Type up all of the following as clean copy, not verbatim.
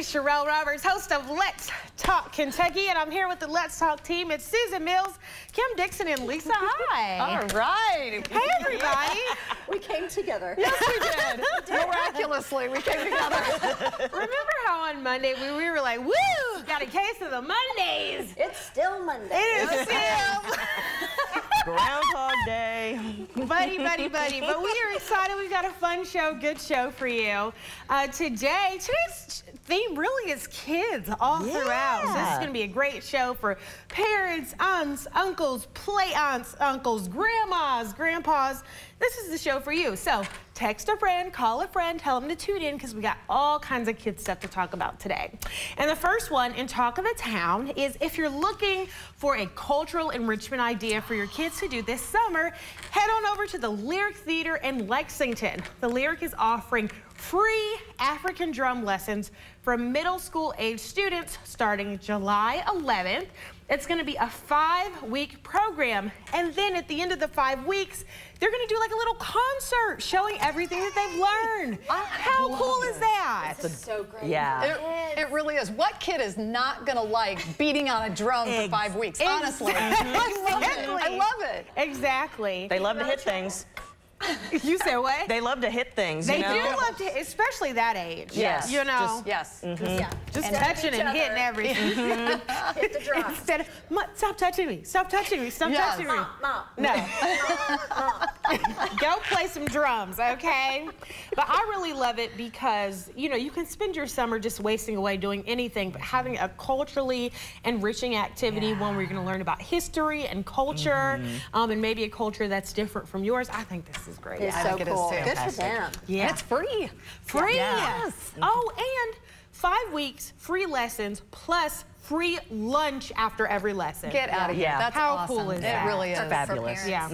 is Sherelle Roberts, host of Let's Talk Kentucky, and I'm here with the Let's Talk team. It's Susan Mills, Kim Dixon, and Lisa. Hi. All right. Hey, everybody. We came together. Yes, we did. Miraculously, we came together. Remember how on Monday we were like, woo, got a case of the Mondays. It's still Monday. It is still. Groundhog Day. Buddy. But we are excited. We've got a fun show, good show for you. Today's theme really is kids all throughout. So this is going to be a great show for parents, aunts, uncles, play aunts, uncles, grandmas, grandpas. This is the show for you. So text a friend, call a friend, tell them to tune in because we got all kinds of kids stuff to talk about today. And the first one in Talk of the Town is if you're looking for a cultural enrichment idea for your kids to do this summer, head on over to the Lyric Theater in Lexington. The Lyric is offering free African drum lessons for middle school age students starting July 11th. It's going to be a 5-week program, and then at the end of the 5 weeks, they're going to do like a little concert showing everything that they've learned. How cool is that? This is so great. Yeah. It really is. What kid is not going to like beating on a drum for 5 weeks? Honestly. I love it. Exactly. They love to hit things. You say what? They love to hit things. They you know? do love to, especially that age. Yes. You know. Yes. Just touching and hitting everything. Hit the drum. Instead of, stop touching me, stop touching me, stop touching me. Mom. No. Go play some drums, okay? But I really love it because, you know, you can spend your summer just wasting away doing anything, but having a culturally enriching activity, one where you're going to learn about history and culture, and maybe a culture that's different from yours. I think this is great. It's I so think it is cool. too. Good for them. Yeah. And it's free. Free. Yes. Oh, and 5 weeks, free lessons, plus free lunch after every lesson. Get out of here. Yeah. That's How awesome. cool is that? It really is. Fabulous. Yeah,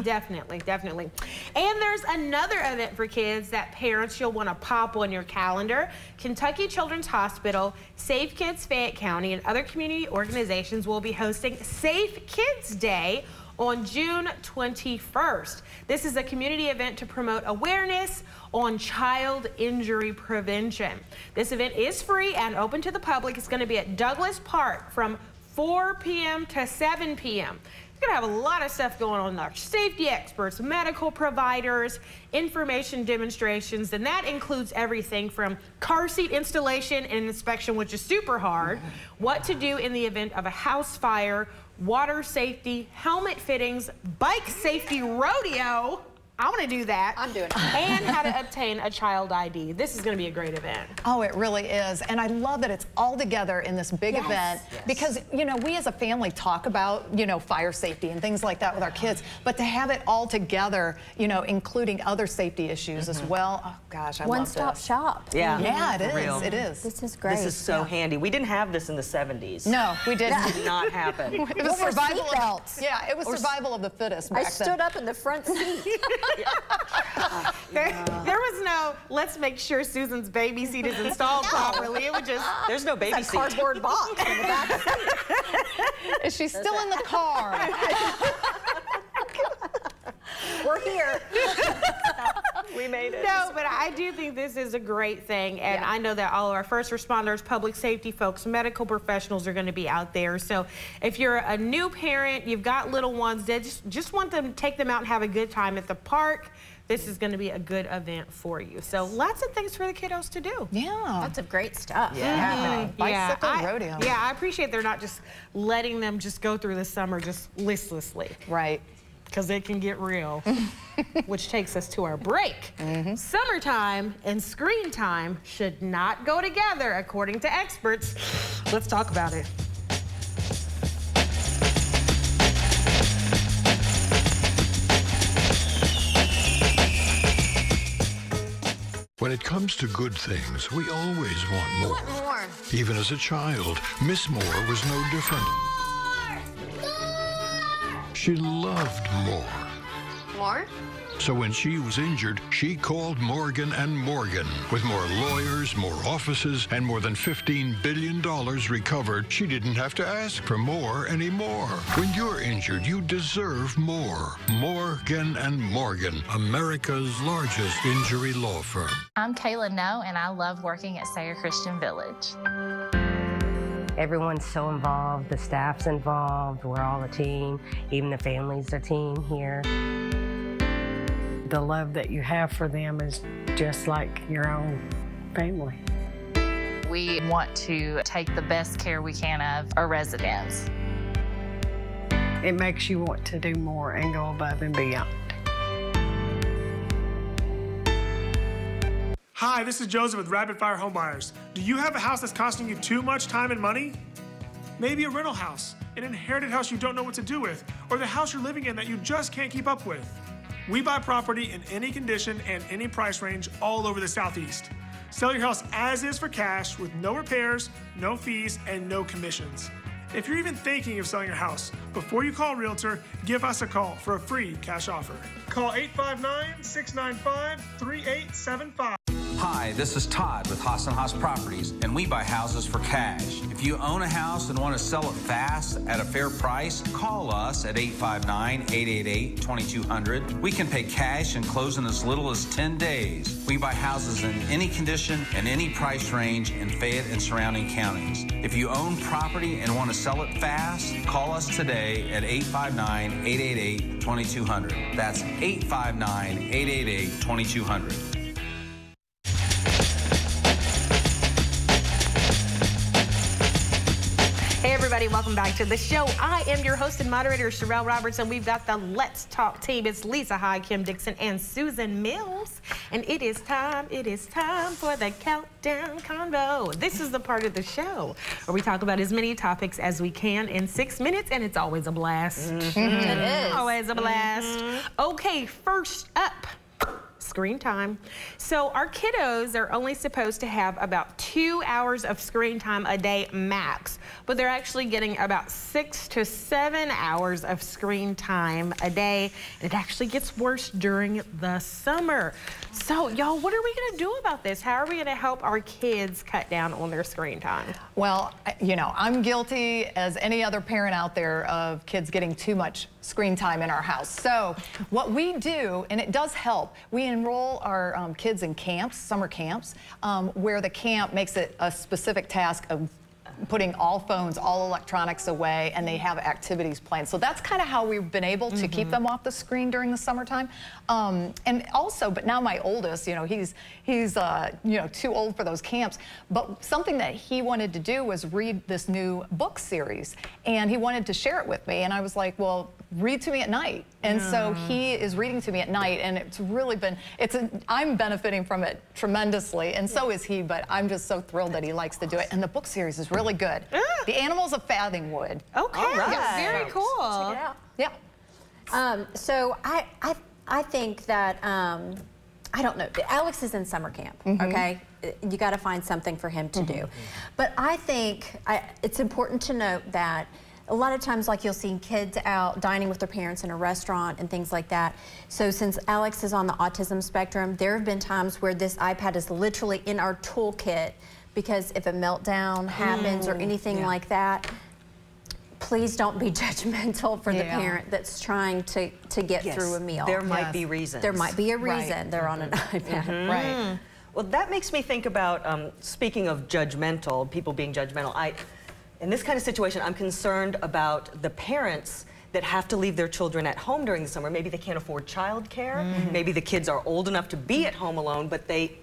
definitely. And there's another event for kids that parents you'll want to pop on your calendar. Kentucky Children's Hospital, Safe Kids Fayette County, and other community organizations will be hosting Safe Kids Day on June 21st. This is a community event to promote awareness on child injury prevention. This event is free and open to the public. It's going to be at Douglas Park from 4 p.m. to 7 p.m. We're going to have a lot of stuff going on there. Safety experts, medical providers, information demonstrations, and that includes everything from car seat installation and inspection, which is super hard, what to do in the event of a house fire, water safety, helmet fittings, bike safety rodeo. I want to do that. I'm doing it. And how to obtain a child ID. This is going to be a great event. Oh, it really is. And I love that it's all together in this big event because, you know, we as a family talk about, you know, fire safety and things like that with our kids, but to have it all together, you know, including other safety issues as well. Oh, gosh, I love this. One-stop shop. Yeah. Yeah, it For is. real. It is. This is great. This is so handy. We didn't have this in the 70s. No, we didn't. It did not happen. It was What were survival seatbelts? Yeah, it was survival of the fittest I back stood then. up in the front seat. There was no, let's make sure Susan's baby seat is installed properly. It was just, There's no baby seat. Cardboard box in the back seat. Is she still in the car? We're here. We made it. no, but I do think this is a great thing, and I know that all of our first responders, public safety folks, medical professionals are going to be out there. So if you're a new parent, you've got little ones that just want them to take them out and have a good time at the park, this is going to be a good event for you. So lots of things for the kiddos to do. Yeah. Lots of great stuff. Yeah. Bicycle I- rodeo. Yeah, I appreciate they're not just letting them just go through the summer just listlessly, Right. because it can get real. Which takes us to our break. Summertime and screen time should not go together, according to experts. Let's talk about it. When it comes to good things, we always want more. More. Even as a child, Miss Moore was no different. She loved more. More? So when she was injured, she called Morgan & Morgan. With more lawyers, more offices, and more than $15 billion recovered, she didn't have to ask for more anymore. When you're injured, you deserve more. Morgan & Morgan, America's largest injury law firm. I'm Kayla No, and I love working at Sayer Christian Village. Everyone's so involved, the staff's involved, we're all a team, even the family's a team here. The love that you have for them is just like your own family. We want to take the best care we can of our residents. It makes you want to do more and go above and beyond. Hi, this is Joseph with Rapid Fire Home Buyers. Do you have a house that's costing you too much time and money? Maybe a rental house, an inherited house you don't know what to do with, or the house you're living in that you just can't keep up with. We buy property in any condition and any price range all over the Southeast. Sell your house as is for cash with no repairs, no fees, and no commissions. If you're even thinking of selling your house, before you call a realtor, give us a call for a free cash offer. Call 859-695-3875. Hi, this is Todd with Haas & Haas Properties, and we buy houses for cash. If you own a house and want to sell it fast at a fair price, call us at 859-888-2200. We can pay cash and close in as little as 10 days. We buy houses in any condition and any price range in Fayette and surrounding counties. If you own property and want to sell it fast, call us today at 859-888-2200. That's 859-888-2200. Hey everybody, welcome back to the show. I am your host and moderator, Sherelle Roberts, and we've got the Let's Talk team. It's Lisa Hyde, Kim Dixon, and Susan Mills. And it is time for the Countdown Convo. This is the part of the show where we talk about as many topics as we can in 6 minutes, and it's always a blast. It is. Always a blast. Okay, first up, screen time. So our kiddos are only supposed to have about 2 hours of screen time a day max, but they're actually getting about 6 to 7 hours of screen time a day. It actually gets worse during the summer. So y'all, what are we gonna do about this? How are we gonna help our kids cut down on their screen time? Well, you know, I'm guilty as any other parent out there of kids getting too much screen time in our house. So what we do, and it does help, we enroll our kids in camps, summer camps, where the camp makes it a specific task of putting all phones, all electronics away, and they have activities planned. So that's kind of how we've been able to keep them off the screen during the summertime. And also, but now my oldest, you know, he's you know, too old for those camps. But something that he wanted to do was read this new book series, and he wanted to share it with me. And I was like, well, read to me at night. And so he is reading to me at night, and it's really been, I'm benefiting from it tremendously, and so is he, but I'm just so thrilled that he likes to do it. And the book series is really good. The Animals of Fathingwood. Okay, Yes. very cool. Check it out. Yeah. So I think that, I don't know, Alex is in summer camp, okay? You got to find something for him to do. But I think it's important to note that a lot of times, like, you'll see kids out dining with their parents in a restaurant and things like that. So since Alex is on the autism spectrum, there have been times where this iPad is literally in our toolkit, because if a meltdown happens or anything like that, please don't be judgmental for the parent that's trying to get through a meal. There might be reasons. There might be a reason they're on an iPad. Right. Well, that makes me think about, speaking of judgmental, people being judgmental, in this kind of situation, I'm concerned about the parents that have to leave their children at home during the summer. Maybe they can't afford childcare. Maybe the kids are old enough to be at home alone, but they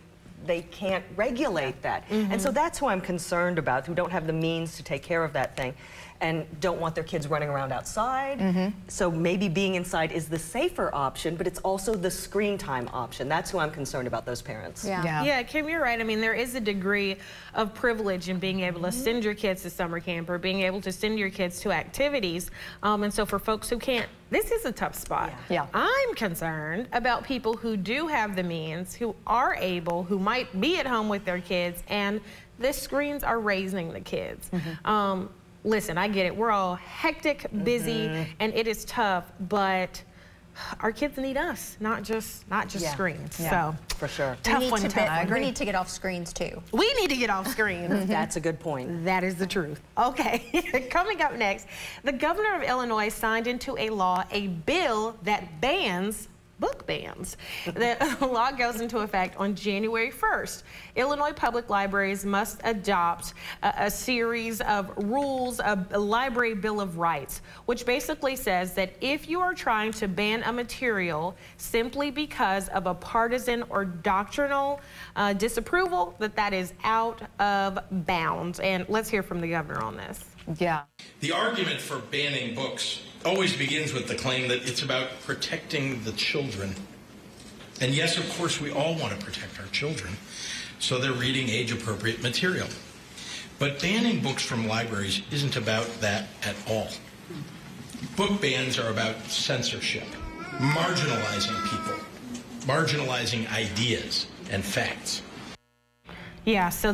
can't regulate that. And so that's who I'm concerned about, who don't have the means to take care of that thing and don't want their kids running around outside. So maybe being inside is the safer option, but it's also the screen time option. That's who I'm concerned about, those parents. Yeah, Kim, you're right. I mean, there is a degree of privilege in being able to send your kids to summer camp or being able to send your kids to activities. And so for folks who can't, this is a tough spot. I'm concerned about people who do have the means, who are able, who might be at home with their kids, and the screens are raising the kids. Listen, I get it. We're all hectic, busy, and it is tough, but our kids need us, not just screens. So for sure. Tough one. We need to get off screens too. We need to get off screens. That's a good point. That is the truth. Okay, coming up next, the governor of Illinois signed into a law a bill that bans book bans. The law goes into effect on January 1st. Illinois public libraries must adopt a series of rules, a library bill of rights, which basically says that if you are trying to ban a material simply because of a partisan or doctrinal disapproval, that is out of bounds. And let's hear from the governor on this. Yeah. The argument for banning books always begins with the claim that it's about protecting the children. And yes, of course, we all want to protect our children, so they're reading age-appropriate material. But banning books from libraries isn't about that at all. Book bans are about censorship, marginalizing people, marginalizing ideas and facts. Yeah, so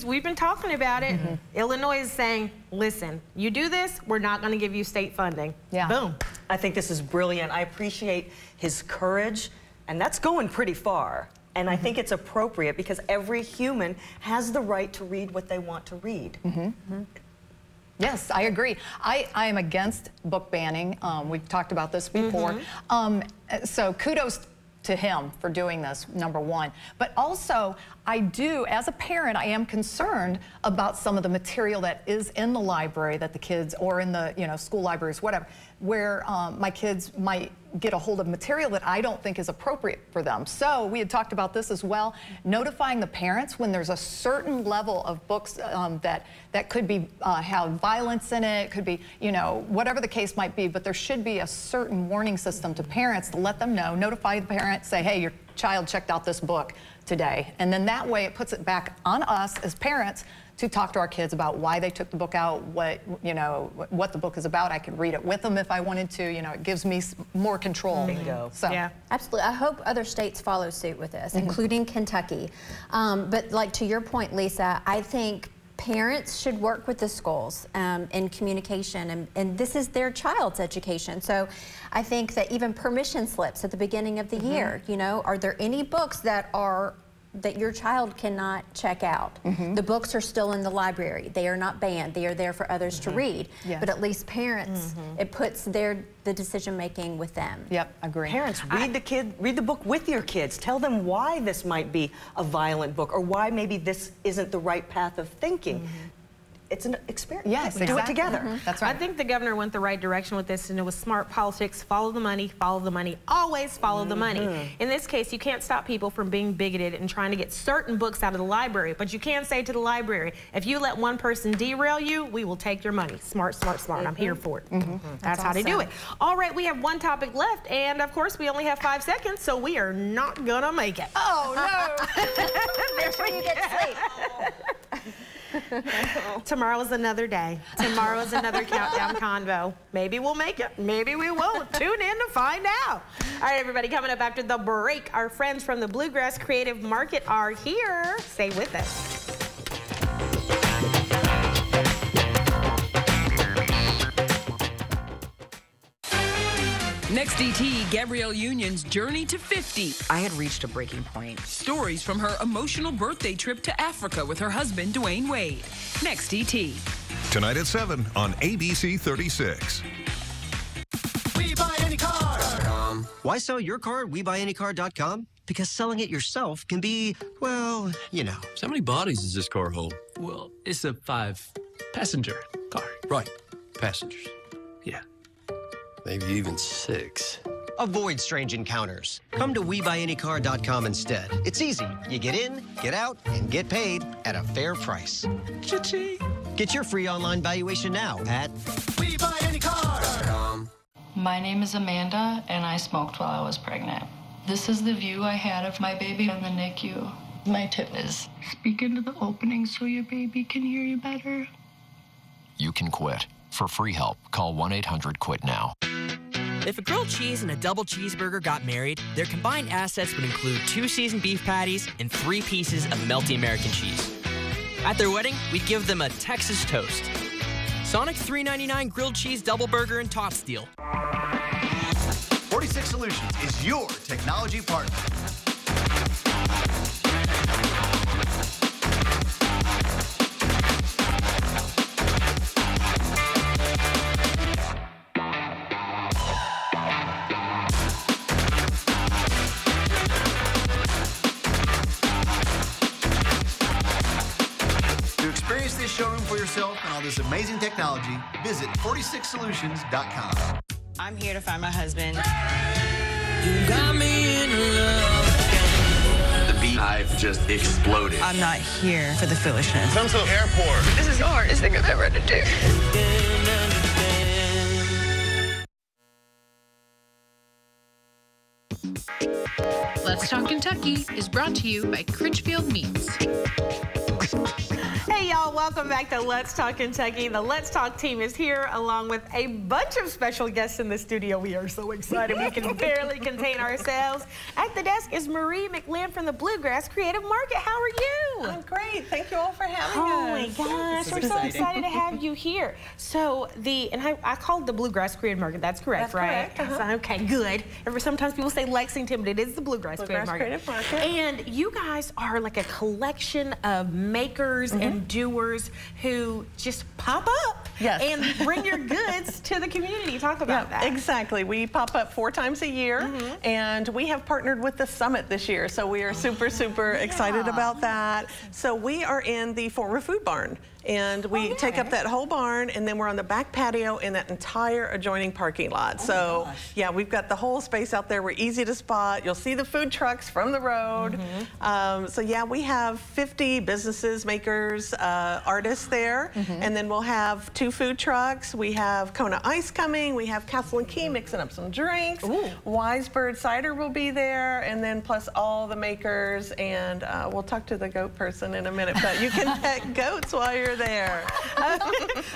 we've been talking about it. Illinois is saying, listen, you do this, we're not going to give you state funding. Yeah. Boom. I think this is brilliant. I appreciate his courage, and that's going pretty far. And I think it's appropriate because every human has the right to read what they want to read. Yes, I agree. I am against book banning. We've talked about this before. So kudos to him for doing this, number one. But also, as a parent, I am concerned about some of the material that is in the library that the kids, or in the school libraries, whatever, where my kids might get a hold of material that I don't think is appropriate for them. So we had talked about this as well, notifying the parents when there's a certain level of books that could be have violence in it, could be, whatever the case might be, but there should be a certain warning system to parents to let them know, notify the parents, say, hey, your child checked out this book today. And then that way it puts it back on us as parents to talk to our kids about why they took the book out, what the book is about. I could read it with them if I wanted to. It gives me more control. Bingo. So. Yeah, absolutely. I hope other states follow suit with this, including Kentucky. But like to your point, Lisa, I think parents should work with the schools in communication, and this is their child's education. So I think that even permission slips at the beginning of the year, are there any books that your child cannot check out? The books are still in the library. They are not banned. They are there for others to read. Yes. But at least parents, it puts the decision making with them. Yep, agree. Parents, read the book with your kids. Tell them why this might be a violent book, or why maybe this isn't the right path of thinking. It's an experience. Yes, we do it together. That's right. I think the governor went the right direction with this, and it was smart politics. Follow the money, always follow the money. In this case, you can't stop people from being bigoted and trying to get certain books out of the library, but you can say to the library, if you let one person derail you, we will take your money. Smart, smart, smart. I'm here for it. That's how they do it. All right, we have one topic left, and of course, we only have 5 seconds, so we are not gonna make it. Oh, no. Make sure you get sleep. Tomorrow is another day. Tomorrow is another Countdown Convo. Maybe we'll make it. Maybe we won't. Tune in to find out. All right, everybody, coming up after the break, our friends from the Bluegrass Creative Market are here. Stay with us. Next DT, Gabrielle Union's journey to 50. I had reached a breaking point. Stories from her emotional birthday trip to Africa with her husband, Dwayne Wade. Next DT. Tonight at 7 on ABC 36. WeBuyAnyCar.com. Why sell your car at WeBuyAnyCar.com? Because selling it yourself can be, well, So how many bodies does this car hold? Well, it's a 5-passenger car. Right, passengers. Yeah. Maybe even 6. Avoid strange encounters. Come to WeBuyAnyCar.com instead. It's easy. You get in, get out, and get paid at a fair price. Cha-ching. Get your free online valuation now at WeBuyAnyCar.com. My name is Amanda, and I smoked while I was pregnant. This is the view I had of my baby in the NICU. My tip is speak into the opening so your baby can hear you better. You can quit. For free help, call 1-800-QUIT-NOW. If a grilled cheese and a double cheeseburger got married, their combined assets would include 2 seasoned beef patties and 3 pieces of melty American cheese. At their wedding, we'd give them a Texas toast. Sonic $3.99 grilled cheese double burger and tots deal. 46 Solutions is your technology partner. To experience this showroom for yourself and all this amazing technology, visit 46solutions.com. I'm here to find my husband. You got me in love. The beehive just exploded. I'm not here for the foolishness. Come to the airport. This is the hardest thing I've ever had to do. Let's Talk Kentucky is brought to you by Critchfield Meats. Hey y'all, welcome back to Let's Talk Kentucky. The Let's Talk team is here along with a bunch of special guests in the studio. We are so excited we can barely contain ourselves. At the desk is Marie McLean from the Bluegrass Creative Market. How are you? I'm great. Thank you all for having us. Oh my gosh, we're so excited to have you here. So I called the Bluegrass Creative Market. That's correct, right? Correct. Okay, good. Sometimes people say Lexington, but it is the Bluegrass Creative Market. And you guys are like a collection of makers and doers who just pop up and bring your goods to the community. Talk about that. Exactly. We pop up 4 times a year, and we have partnered with the Summit this year, so we are super excited about that. So we are in the former food barn. And we take up that whole barn, and then we're on the back patio in that entire adjoining parking lot. So, yeah, we've got the whole space out there. We're easy to spot. You'll see the food trucks from the road. So, yeah, we have 50 businesses, makers, artists there. And then we'll have 2 food trucks. We have Kona Ice coming. We have Castle and Key mixing up some drinks. Wise Bird Cider will be there. And then plus all the makers. And we'll talk to the goat person in a minute. But you can pet goats while you're there.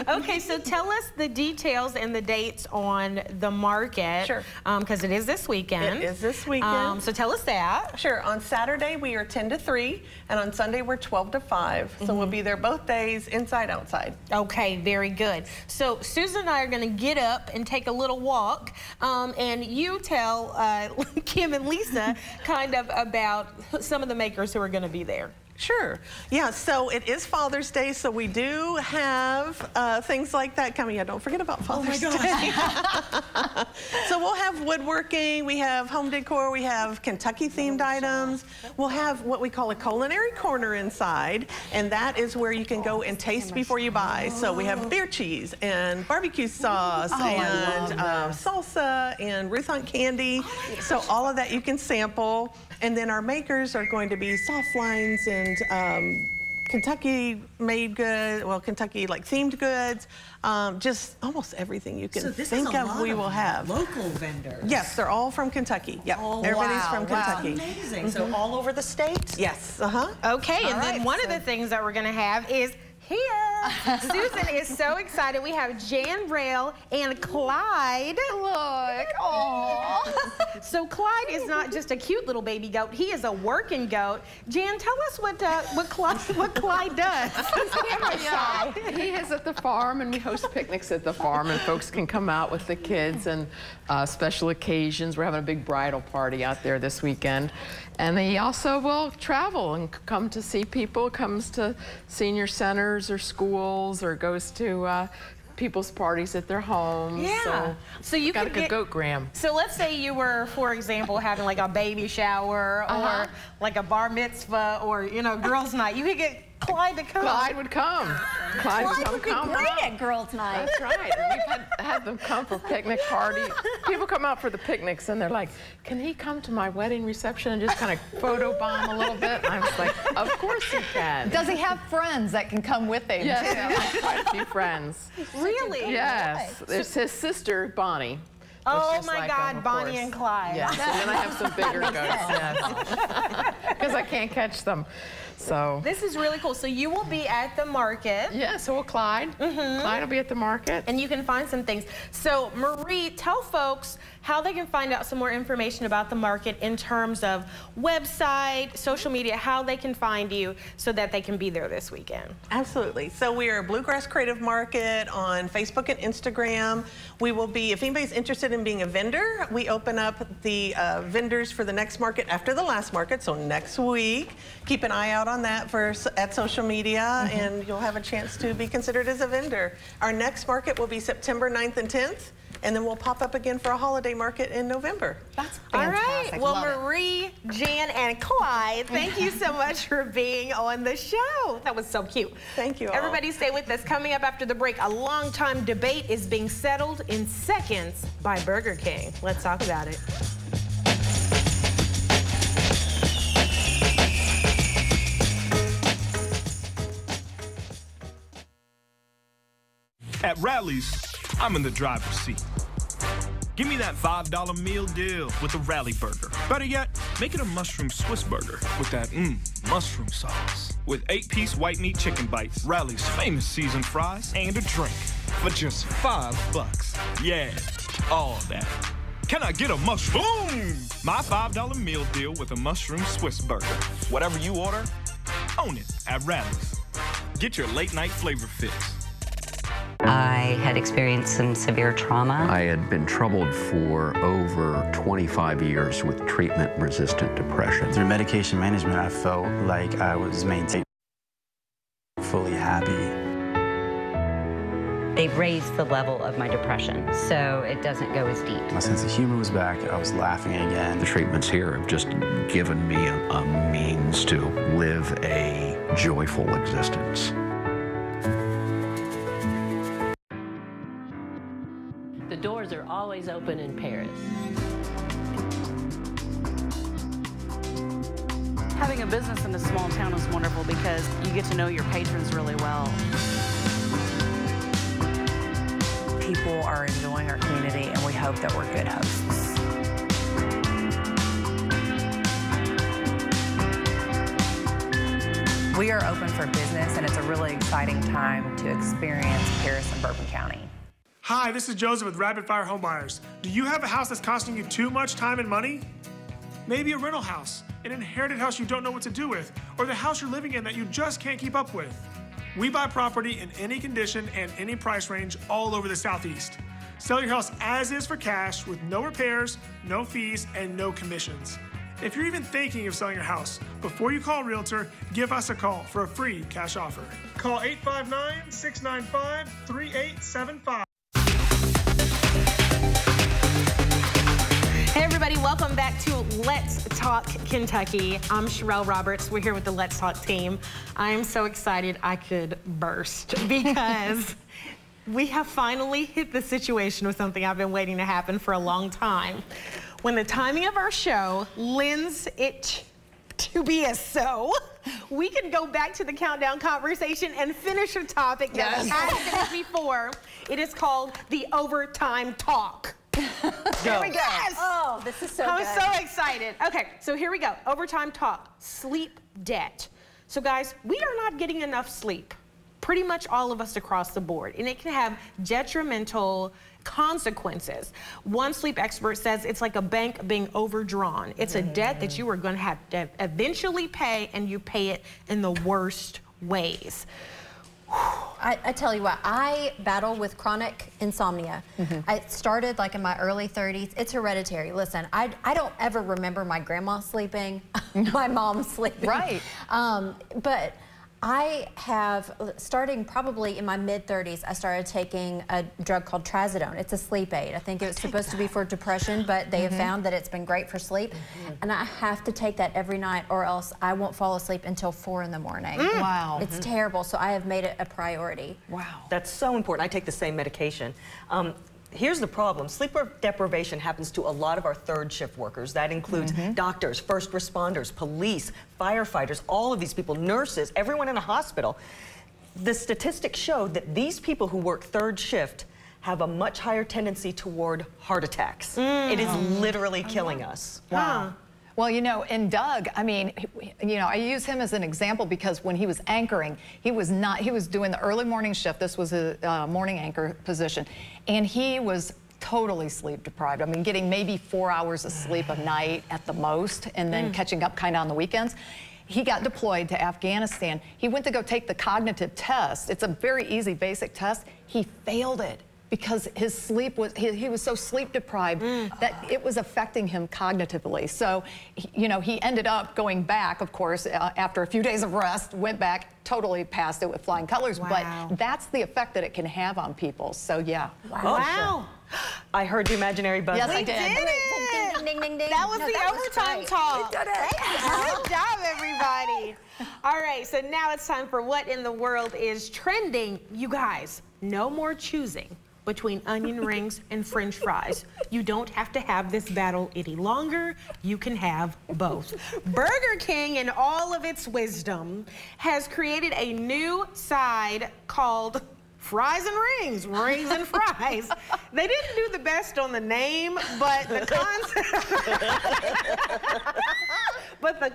Okay, so tell us the details and the dates on the market. Sure. Because it is this weekend. It is this weekend. So tell us that. Sure. On Saturday, we are 10 to 3, and on Sunday, we're 12 to 5. So we'll be there both days, inside, outside. Okay, very good. So Susan and I are going to get up and take a little walk, and you tell Kim and Lisa kind of about some of the makers who are going to be there. Sure. Yeah, so it is Father's Day, so we do have things like that coming. Yeah, don't forget about Father's Day. So we'll have woodworking, we have home decor, we have Kentucky-themed items. We'll have what we call a culinary corner inside, and that is where you can go and taste before you buy. So we have beer cheese and barbecue sauce and salsa and Ruth Hunt candy. So all of that you can sample. And then our makers are going to be soft lines and Kentucky-made goods, well, Kentucky like themed goods, just almost everything you can think of we will have. Local vendors. Yes, they're all from Kentucky. Yep, everybody's from Kentucky. That's amazing. So all over the state? Yes. Okay, and then one of the things that we're going to have is here. Susan is so excited. We have Jan Rail and Clyde. Look. Aww. So Clyde is not just a cute little baby goat. He is a working goat. Jan, tell us what Clyde does. He is at the farm, and we host picnics at the farm, and folks can come out with the kids and special occasions. We're having a big bridal party out there this weekend. And he also will travel and come to see people, comes to senior centers or schools, or goes to people's parties at their homes. Yeah. So you got a goat gram. So let's say you were, for example, having like a baby shower or like a bar mitzvah or, you know, girls' night. You could get Clyde to come. Clyde would come. Clyde would be great at girls' night. That's right. And we've had them come for picnic parties. People come out for the picnics and they're like, can he come to my wedding reception and just kind of photobomb a little bit? And I was like, of course he can. Does he have friends that can come with him? Yes, he has quite a few friends. Really? Yes. There's his sister, Bonnie. Oh my God, Bonnie and Clyde. Yes, and then I have some bigger goats, yes. Because I can't catch them. So this is really cool. So you will be at the market. Yeah, so will Clyde. Clyde will be at the market. And you can find some things. So Marie, tell folks how they can find out some more information about the market in terms of website, social media, how they can find you so that they can be there this weekend. Absolutely. So we are Bluegrass Creative Market on Facebook and Instagram. We will be, if anybody's interested in being a vendor, we open up the vendors for the next market after the last market, so next week. Keep an eye out on that at social media, and you'll have a chance to be considered as a vendor. Our next market will be September 9th and 10th. And then we'll pop up again for a holiday market in November. That's fantastic. All right. Well, Marie, Jan, and Clyde, thank you so much for being on the show. That was so cute. Thank you all. Everybody stay with us. Coming up after the break, a long-time debate is being settled in seconds by Burger King. Let's talk about it. At Rally's, I'm in the driver's seat. Give me that $5 meal deal with a Rally Burger. Better yet, make it a mushroom Swiss burger with that mushroom sauce. With 8-piece white meat chicken bites, Rally's famous seasoned fries, and a drink for just $5. Yeah, all that. Can I get a mushroom? Boom! My $5 meal deal with a mushroom Swiss burger. Whatever you order, own it at Rally's. Get your late night flavor fix. I had experienced some severe trauma. I had been troubled for over 25 years with treatment-resistant depression. Through medication management, I felt like I was maintained, fully happy. They raised the level of my depression, so it doesn't go as deep. My sense of humor was back. I was laughing again. The treatments here have just given me a means to live a joyful existence. The doors are always open in Paris. Having a business in a small town is wonderful because you get to know your patrons really well. People are enjoying our community, and we hope that we're good hosts. We are open for business, and it's a really exciting time to experience Paris and Bourbon County. Hi, this is Joseph with Rapid Fire Home Buyers. Do you have a house that's costing you too much time and money? Maybe a rental house, an inherited house you don't know what to do with, or the house you're living in that you just can't keep up with. We buy property in any condition and any price range all over the Southeast. Sell your house as is for cash with no repairs, no fees, and no commissions. If you're even thinking of selling your house, before you call a realtor, give us a call for a free cash offer. Call 859-695-3875. Hey everybody, welcome back to Let's Talk Kentucky. I'm Sherelle Roberts. We're here with the Let's Talk team. I am so excited I could burst because we have finally hit the situation with something I've been waiting to happen for a long time. When the timing of our show lends it to be a so, we can go back to the countdown conversation and finish a topic that we hadn't finished before. It is called the Overtime Talk. Here we go. Yes. Oh, this is so good. I'm so excited. Okay, so here we go. Overtime talk. Sleep debt. So guys, we are not getting enough sleep. Pretty much all of us across the board. And it can have detrimental consequences. One sleep expert says it's like a bank being overdrawn. It's a debt that you are going to have to eventually pay, and you pay it in the worst ways. I tell you what, I battle with chronic insomnia. I started like in my early 30s. It's hereditary. Listen, I don't ever remember my grandma sleeping, my mom sleeping. Right. But I have, starting probably in my mid-30s, I started taking a drug called Trazodone. It's a sleep aid. I think it was supposed to be for depression, but they have found that it's been great for sleep. And I have to take that every night, or else I won't fall asleep until 4 in the morning. Wow. It's terrible, so I have made it a priority. Wow. That's so important. I take the same medication. Here's the problem. Sleep deprivation happens to a lot of our third shift workers. That includes doctors, first responders, police, firefighters, all of these people, nurses, everyone in a hospital. The statistics show that these people who work third shift have a much higher tendency toward heart attacks. It is literally killing us. Wow. Well, you know, and Doug, I mean, you know, I use him as an example because when he was anchoring, he was doing the early morning shift. This was a morning anchor position, and he was totally sleep deprived. I mean, getting maybe 4 hours of sleep a night at the most, and then catching up kind of on the weekends. He got deployed to Afghanistan. He went to go take the cognitive test. It's a very easy, basic test. He failed it because his sleep was, he was so sleep deprived that it was affecting him cognitively. So, you know, he ended up going back, of course, after a few days of rest, went back, totally passed it with flying colors. Wow. But that's the effect that it can have on people. So, yeah. Wow. I heard the imaginary buzzer. Yes, I did. Ding, ding, ding, ding. That was the overtime great. talk. You did it. Good job, everybody. All right, so now it's time for what in the world is trending. You guys, no more choosing between onion rings and French fries. You don't have to have this battle any longer. You can have both. Burger King, in all of its wisdom, has created a new side called Fries and Rings, Rings and Fries. They didn't do the best on the name, but the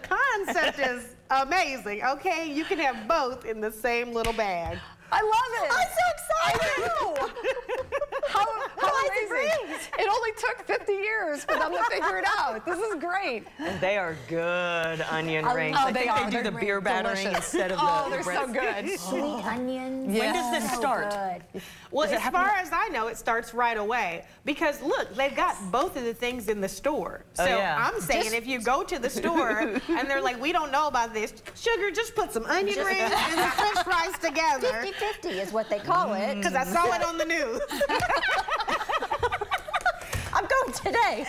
concept is amazing, okay? You can have both in the same little bag. I love it. I'm so excited. I know. How amazing. It only took 50 years for them to figure it out. This is great. And they are good onion rings. Oh, I think they do They're the beer battering delicious. instead of oh, the they're bread. so good. Sweet onions. Yeah. When does this start? Good. Well, Does it as happen- far as I know, it starts right away. Because look, they've got both of the things in the store. So yeah. I'm saying if you go to the store and they're like, we don't know about this, sugar, just put some onion rings and the French fries together. 50-50 is what they call it. Because I saw it on the news. I'm going today.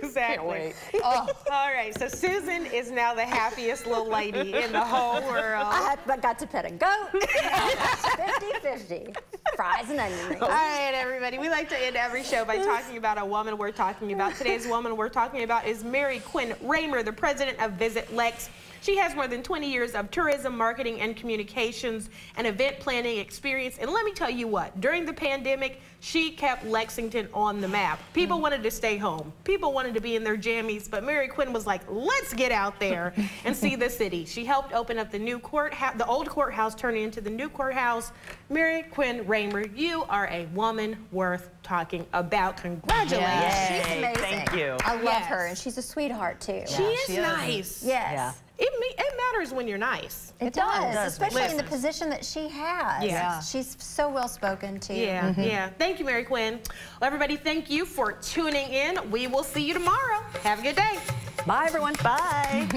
Exactly. Can't wait. Oh. All right, so Susan is now the happiest little lady in the whole world. I got to pet a goat. 50-50. Fries and onion rings. All right, everybody. We like to end every show by talking about a woman we're talking about. Today's woman we're talking about is Mary Quinn Raymer, the president of Visit Lex. She has more than 20 years of tourism, marketing, and communications and event planning experience. And let me tell you what, during the pandemic, she kept Lexington on the map. People wanted to stay home. People wanted to be in their jammies, but Mary Quinn was like, let's get out there and see the city. She helped open up the new courthouse, the old courthouse turning into the new courthouse. Mary Quinn Raymer, you are a woman worth talking about. Congratulations. Yes. She's amazing. Thank you. I love her, and she's a sweetheart, too. She is nice. Yes. Yeah. It matters when you're nice. It does, especially in the Listen. position that she has. Yeah. She's so well spoken to. Yeah, yeah. Thank you, Mary Quinn. Well, everybody, thank you for tuning in. We will see you tomorrow. Have a good day. Bye, everyone. Bye.